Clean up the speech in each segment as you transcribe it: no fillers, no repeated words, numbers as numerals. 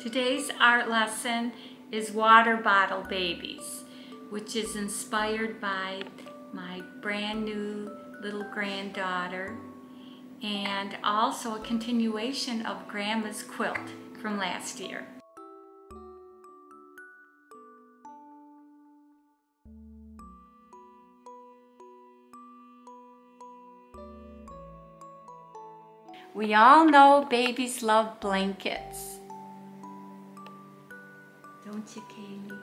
Today's art lesson is Water Bottle Babies, which is inspired by my brand new little granddaughter and also a continuation of Grandma's quilt from last year. We all know babies love blankets. Don't you, Kaylee?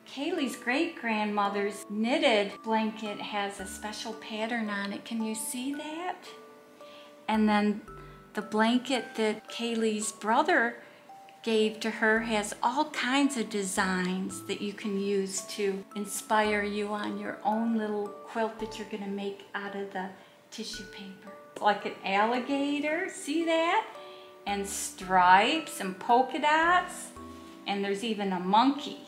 Kaylee's great-grandmother's knitted blanket has a special pattern on it. Can you see that? And then the blanket that Kaylee's brother gave to her has all kinds of designs that you can use to inspire you on your own little quilt that you're gonna make out of the tissue paper. Like an alligator, see that? And stripes and polka dots. And there's even a monkey.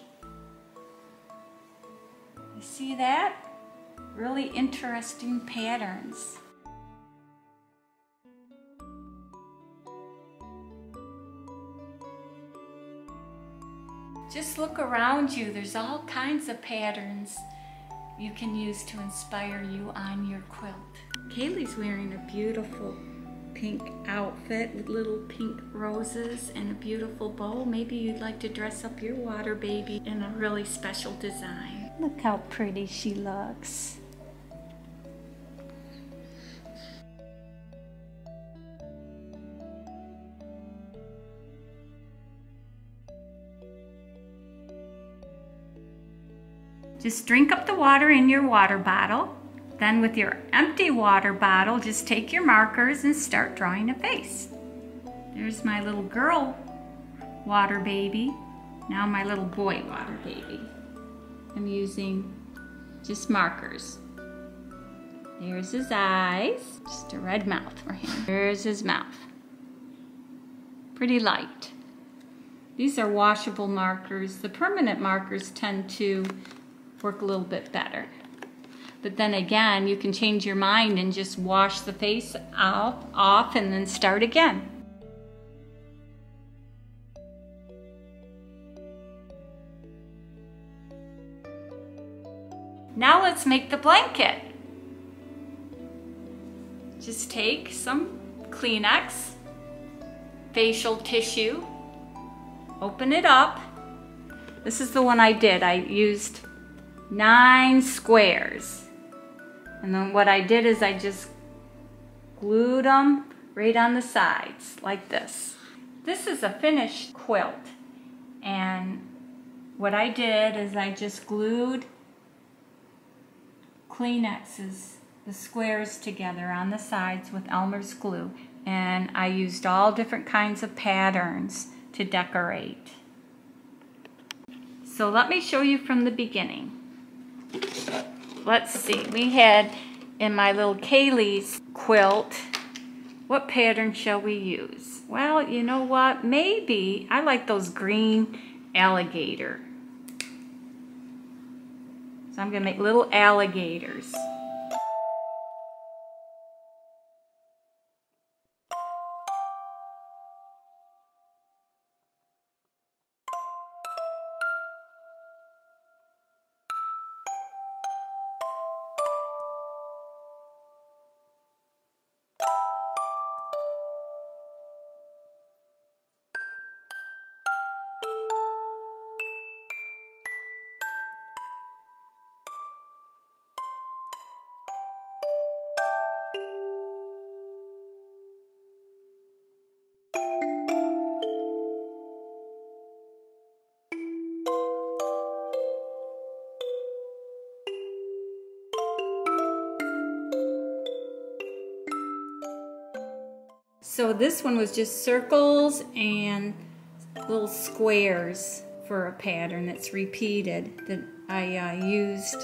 You see that? Really interesting patterns. Just look around you. There's all kinds of patterns you can use to inspire you on your quilt. Kaylee's wearing a beautiful pink outfit with little pink roses and a beautiful bow. Maybe you'd like to dress up your water baby in a really special design. Look how pretty she looks. Just drink up the water in your water bottle. Then with your empty water bottle, just take your markers and start drawing a face. There's my little girl water baby. Now my little boy water baby. I'm using just markers. There's his eyes, just a red mouth for him. There's his mouth. Pretty light. These are washable markers. The permanent markers tend to work a little bit better. But then again, you can change your mind and just wash the face off and then start again. Now let's make the blanket. Just take some Kleenex, facial tissue, open it up. This is the one I did. I used 9 squares. And then what I did is I just glued them right on the sides, like this. This is a finished quilt. And what I did is I just glued Kleenexes, the squares together on the sides with Elmer's glue. And I used all different kinds of patterns to decorate. So let me show you from the beginning. Let's see, we had in my little Kaylee's quilt, what pattern shall we use? Well, you know what, maybe, I like those green alligator. So I'm gonna make little alligators. So this one was just circles and little squares for a pattern that's repeated. That I used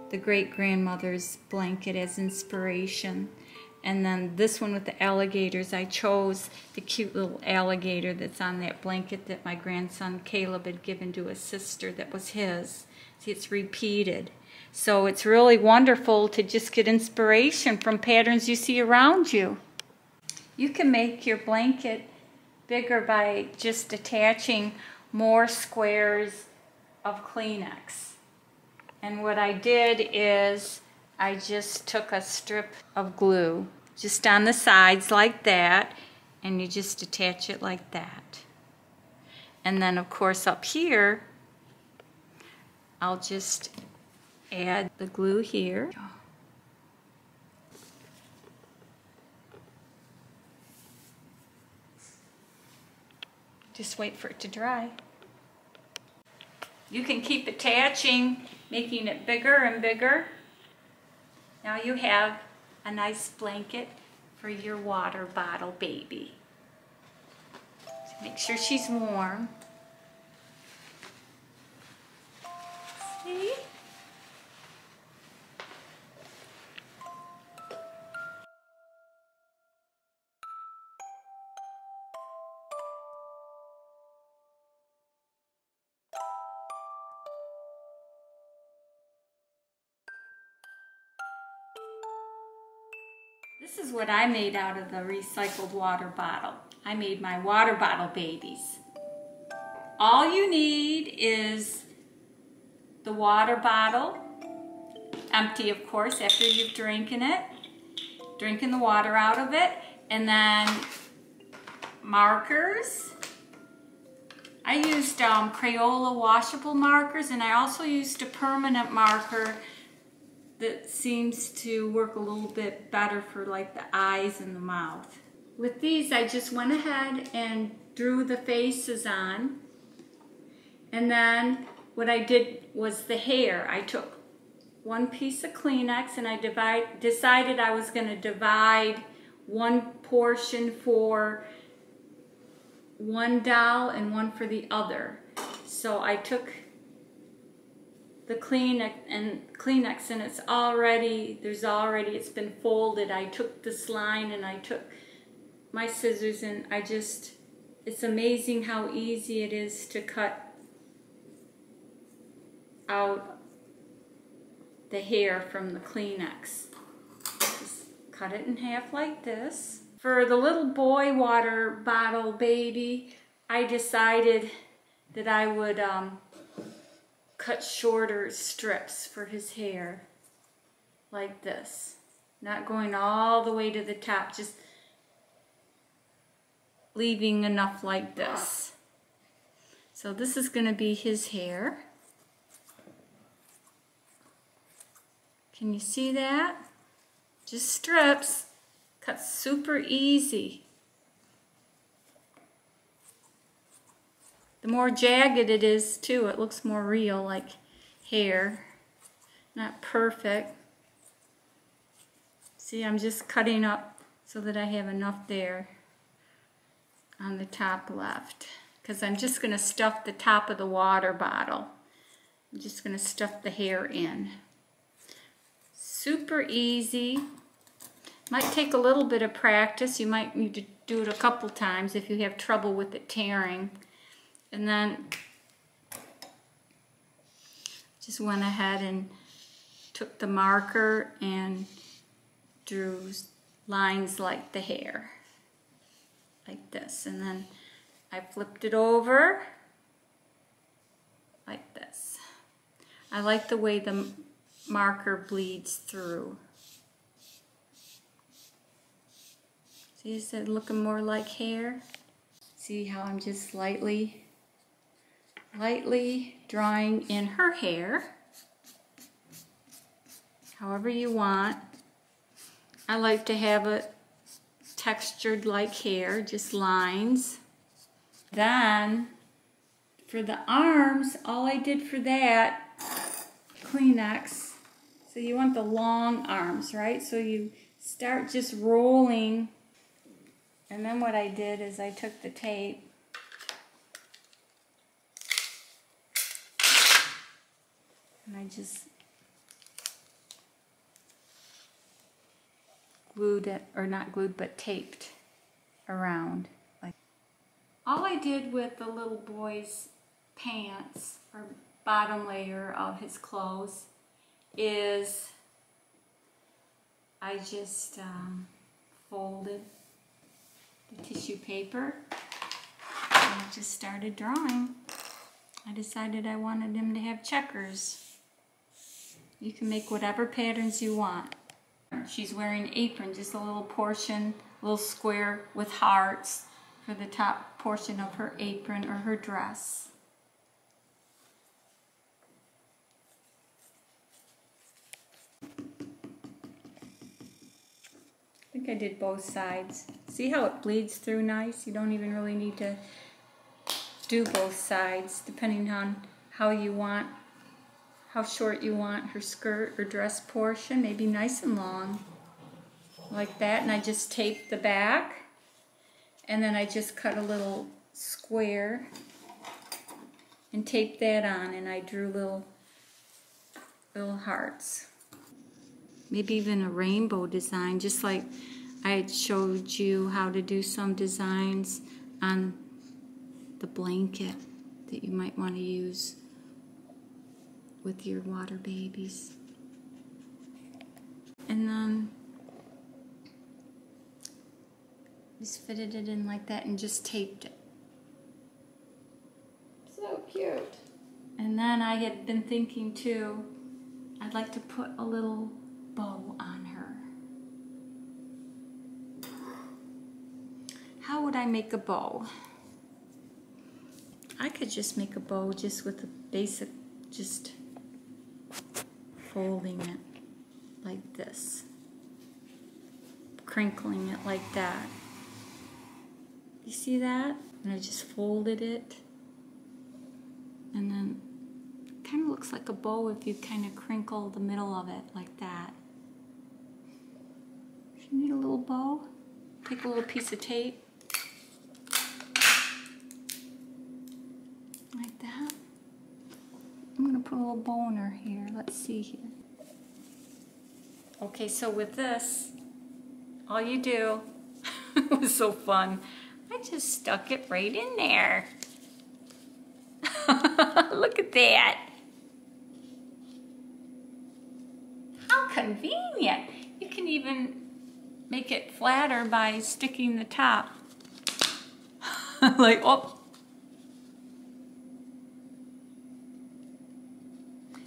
the great-grandmother's blanket as inspiration. And then this one with the alligators, I chose the cute little alligator that's on that blanket that my grandson Caleb had given to his sister that was his. See, it's repeated. So it's really wonderful to just get inspiration from patterns you see around you. You can make your blanket bigger by just attaching more squares of Kleenex. And what I did is I just took a strip of glue just on the sides like that, and you just attach it like that. And then of course up here I'll just add the glue here. Just wait for it to dry. You can keep attaching, making it bigger and bigger. Now you have a nice blanket for your water bottle baby. So make sure she's warm. See? This is what I made out of the recycled water bottle. I made my water bottle babies. All you need is the water bottle, empty of course after you've drinking the water out of it, and then markers. I used Crayola washable markers, and I also used a permanent marker that seems to work a little bit better for like the eyes and the mouth. With these I just went ahead and drew the faces on, and then what I did was the hair. I took one piece of Kleenex and I decided I was going to divide one portion for one doll and one for the other. So I took the Kleenex and it's been folded. I took this line and I took my scissors, and it's amazing how easy it is to cut out the hair from the Kleenex. Just cut it in half like this. For the little boy water bottle baby, I decided that I would cut shorter strips for his hair, like this. Not going all the way to the top, just leaving enough like this. So this is going to be his hair. Can you see that? Just strips, cut super easy. The more jagged it is too, it looks more real, like hair. Not perfect. See, I'm just cutting up so that I have enough there on the top left, because I'm just going to stuff the top of the water bottle. I'm just going to stuff the hair in. Super easy. Might take a little bit of practice. You might need to do it a couple times if you have trouble with it tearing. And then just went ahead and took the marker and drew lines like the hair, like this. And then I flipped it over like this. I like the way the marker bleeds through. See, is it looking more like hair? See how I'm just lightly drawing in her hair, however you want. I like to have it textured like hair, just lines. Then for the arms, all I did for that, Kleenex. So you want the long arms, right? So you start just rolling. And then what I did is I took the tape and I just glued it, or not glued, but taped around. Like, all I did with the little boy's pants, or bottom layer of his clothes, is I just folded the tissue paper I just started drawing. I decided I wanted him to have checkers. You can make whatever patterns you want. She's wearing an apron, just a little portion, a little square with hearts for the top portion of her apron or her dress. I think I did both sides. See how it bleeds through nice? You don't even really need to do both sides, depending on how you want, how short you want her skirt or dress portion. Maybe nice and long, like that. And I just taped the back, and then I just cut a little square and taped that on, and I drew little hearts. Maybe even a rainbow design, just like I had showed you how to do some designs on the blanket that you might want to use with your water babies. And then just fitted it in like that and just taped it. So cute. And then I had been thinking too, I'd like to put a little bow on her. How would I make a bow? I could just make a bow just with a basic, just folding it like this, crinkling it like that. You see that? And I just folded it, and then it kind of looks like a bow if you kind of crinkle the middle of it like that. If you need a little bow, take a little piece of tape, like that. I'm going to put a little bow in her here. Let's see here. Okay, so with this, all you do, it was so fun, I just stuck it right in there. Look at that. How convenient. You can even make it flatter by sticking the top. Like, oh.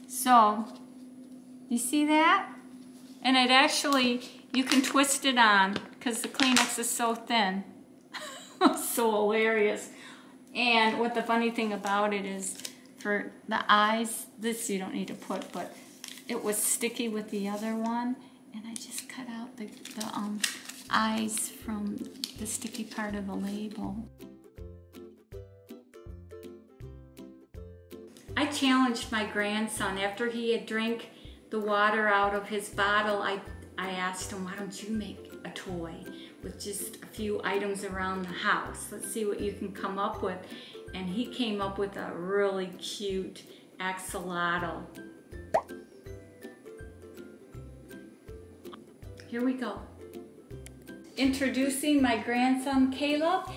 So, you see that? And it actually, you can twist it on because the Kleenex is so thin. So hilarious. And what the funny thing about it is, for the eyes, this you don't need to put, but it was sticky with the other one, and I just cut out the eyes from the sticky part of the label. I challenged my grandson after he had drank the water out of his bottle. I asked him, why don't you make a toy with just a few items around the house? Let's see what you can come up with. And he came up with a really cute axolotl. Here we go. Introducing my grandson Caleb,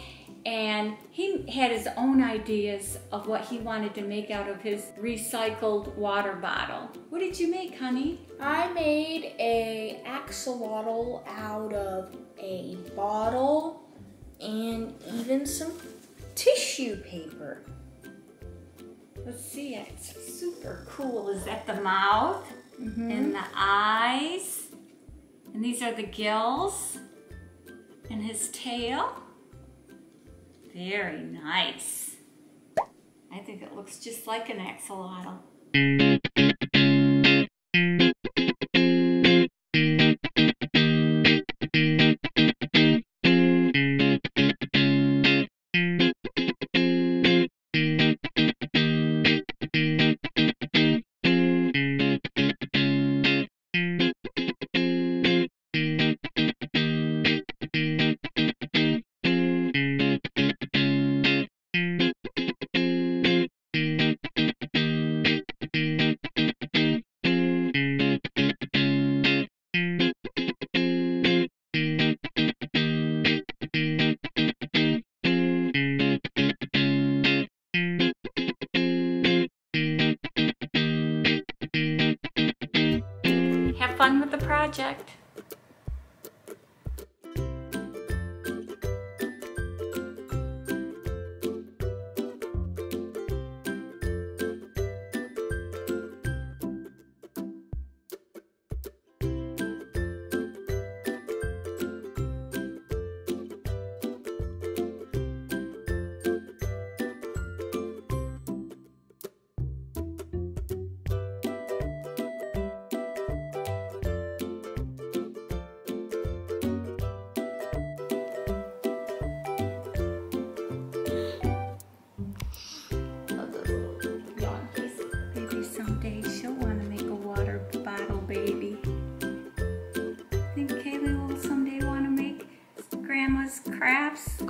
and he had his own ideas of what he wanted to make out of his recycled water bottle. What did you make, honey? I made a axolotl out of a bottle and even some tissue paper. Let's see, it's super cool. Is that the mouth? Mm-hmm. And the eyes? And these are the gills? And his tail? Very nice. I think it looks just like an axolotl. Have fun with the project.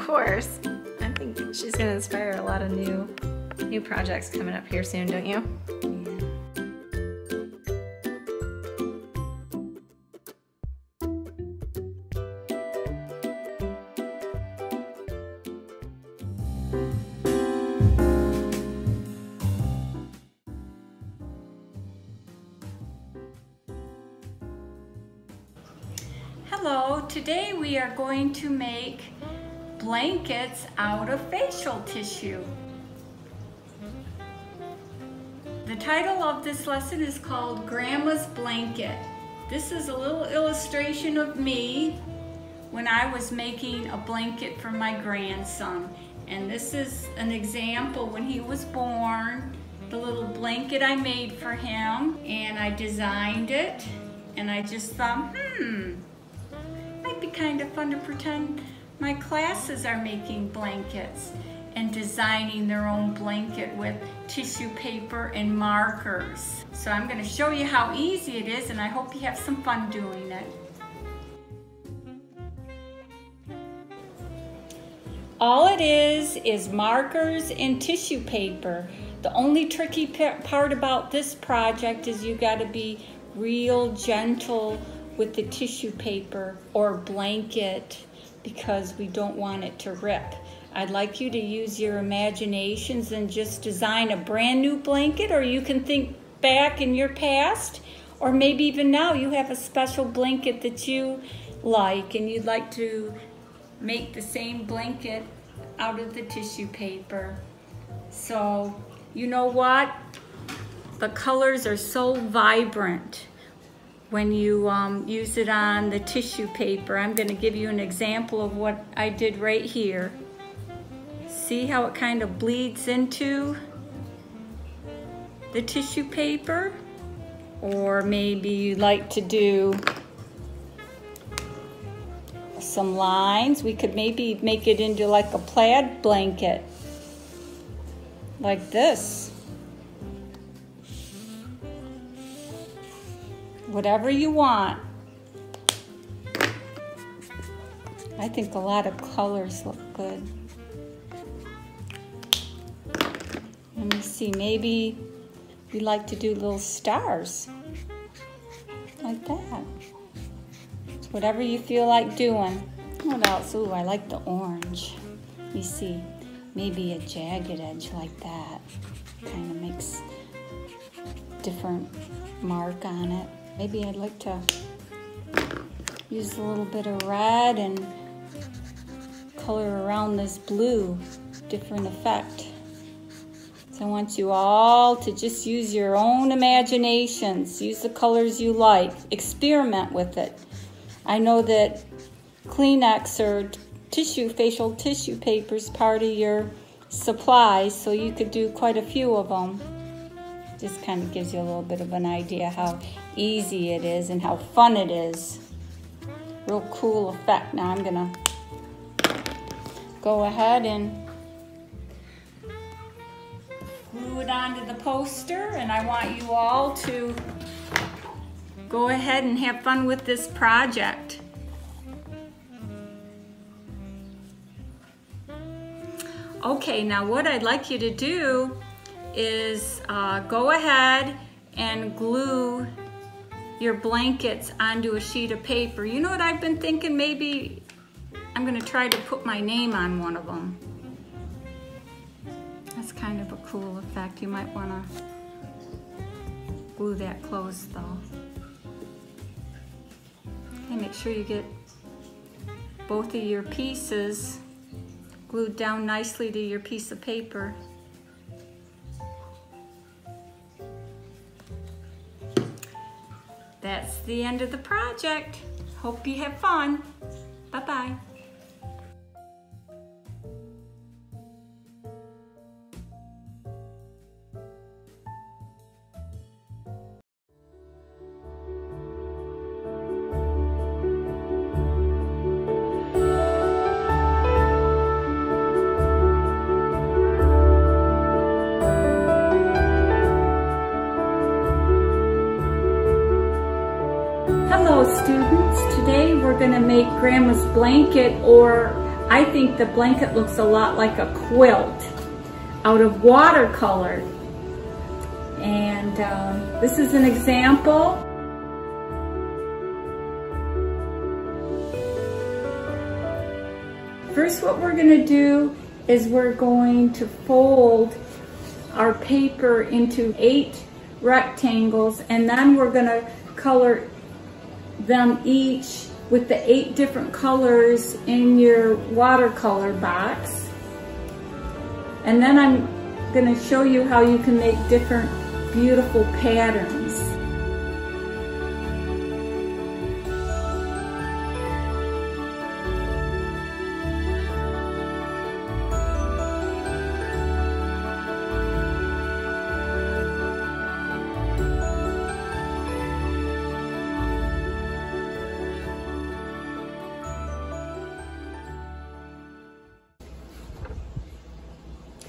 course. I think she's gonna inspire a lot of new projects coming up here soon, don't you? Hello, today we are going to make blankets out of facial tissue. The title of this lesson is called Grandma's Blanket. This is a little illustration of me when I was making a blanket for my grandson. And this is an example when he was born, the little blanket I made for him, and I designed it, and I just thought, might be kind of fun to pretend my classes are making blankets and designing their own blanket with tissue paper and markers. So I'm going to show you how easy it is, and I hope you have some fun doing it. All it is markers and tissue paper. The only tricky part about this project is you got to be real gentle with the tissue paper or blanket because we don't want it to rip. I'd like you to use your imaginations and just design a brand new blanket, or you can think back in your past, or maybe even now you have a special blanket that you like and you'd like to make the same blanket out of the tissue paper. So, you know what? The colors are so vibrant when you use it on the tissue paper. I'm going to give you an example of what I did right here. See how it kind of bleeds into the tissue paper? Or maybe you'd like to do some lines. We could maybe make it into like a plaid blanket, like this. Whatever you want. I think a lot of colors look good. Let me see, maybe we like to do little stars, like that. It's whatever you feel like doing. What else? Ooh, I like the orange. Let me see, maybe a jagged edge like that. Kind of makes different mark on it. Maybe I'd like to use a little bit of red and color around this blue, different effect. So I want you all to just use your own imaginations. Use the colors you like. Experiment with it. I know that Kleenex or facial tissue paper is part of your supply, so you could do quite a few of them. Just kind of gives you a little bit of an idea how easy it is and how fun it is. Real cool effect. Now I'm gonna go ahead and glue it onto the poster, and I want you all to go ahead and have fun with this project. Okay, now what I'd like you to do is go ahead and glue your blankets onto a sheet of paper. You know what I've been thinking? Maybe I'm gonna try to put my name on one of them. That's kind of a cool effect. You might wanna glue that closed though. Okay, make sure you get both of your pieces glued down nicely to your piece of paper. That's the end of the project. Hope you have fun. Bye-bye. Hello students, today we're going to make Grandma's blanket, or I think the blanket looks a lot like a quilt out of watercolor. And this is an example. First, what we're going to do is we're going to fold our paper into 8 rectangles, and then we're going to color them each with the 8 different colors in your watercolor box. And then I'm going to show you how you can make different beautiful patterns.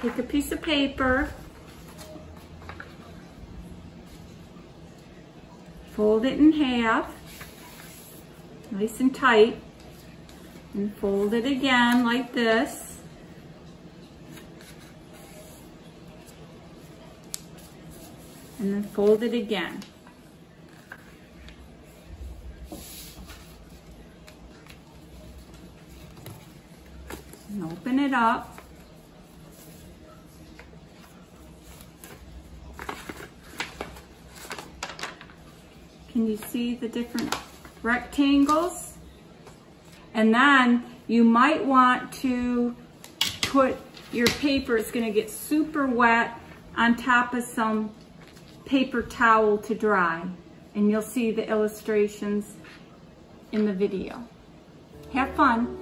Take a piece of paper, fold it in half, nice and tight, and fold it again like this. And then fold it again. And open it up. Can you see the different rectangles? And then you might want to put your paper, it's going to get super wet, on top of some paper towel to dry. And you'll see the illustrations in the video. Have fun.